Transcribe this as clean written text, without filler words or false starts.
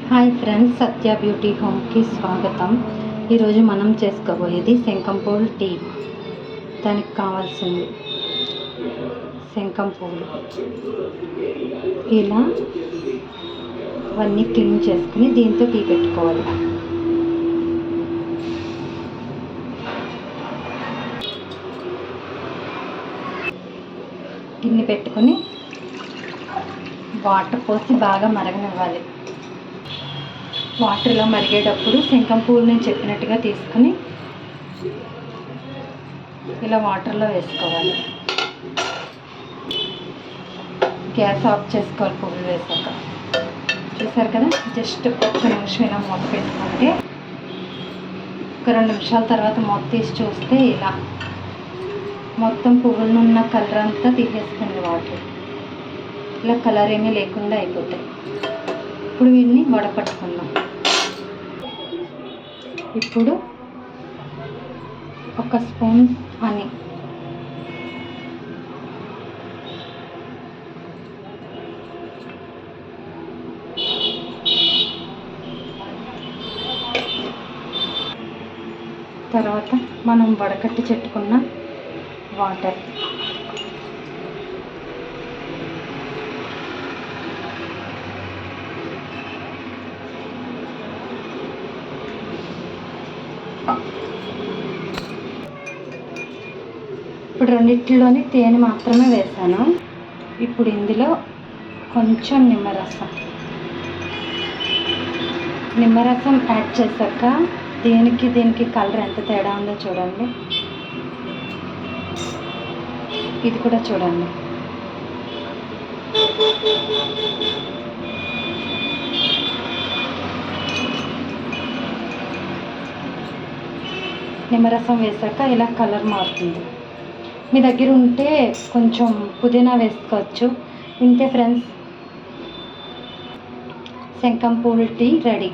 Hi friends, సత్య beauty హోమ్కి స్వాగతం. ఈరోజు మనం చేసుకోబోయేది శంఖం పువ్వుల టీ. దానికి కావాల్సింది శంఖం పువ్వులు. ఇలా అవన్నీ క్లీన్ చేసుకుని దీంతో టీ పెట్టుకోవాలి. గిన్నె పెట్టుకొని వాటర్ పోసి బాగా మరగనివ్వాలి. వాటర్లో మరిగేటప్పుడు శంఖం పువ్వులు నేను చెప్పినట్టుగా తీసుకుని ఇలా వాటర్లో వేసుకోవాలి. గ్యాస్ ఆఫ్ చేసుకోవాలి. పువ్వులు వేసాక చూసారు కదా, జస్ట్ ఒక్క నిమిషం ఇలా మూత పెట్టుకుంటే ఒక 2 నిమిషాల తర్వాత మూత తీసి చూస్తే ఇలా మొత్తం పువ్వులను ఉన్న కలర్ అంతా తీసేస్తుంది. వాటర్ ఇలా కలర్ ఏమీ లేకుండా అయిపోతాయి. ఇప్పుడు వీటిని వడపట్టుకుందాం. ఇప్పుడు 1 స్పూన్ హనీ, తర్వాత మనం వడకట్టి చెట్టుకున్న వాటర్, ఇప్పుడు రెండిట్లోని తేనె మాత్రమే వేసాను. ఇప్పుడు ఇందులో కొంచెం నిమ్మరసం యాడ్ చేశాక దీనికి కలర్ ఎంత తేడా ఉందో చూడండి. ఇది కూడా చూడండి. నిమ్మరసం వేసాక ఇలా కలర్ మారుతుంది. మీ దగ్గర ఉంటే కొంచెం పుదీనా వేసుకోవచ్చు. ఇంతే ఫ్రెండ్స్, శంఖం పువ్వుల టీ రెడీ.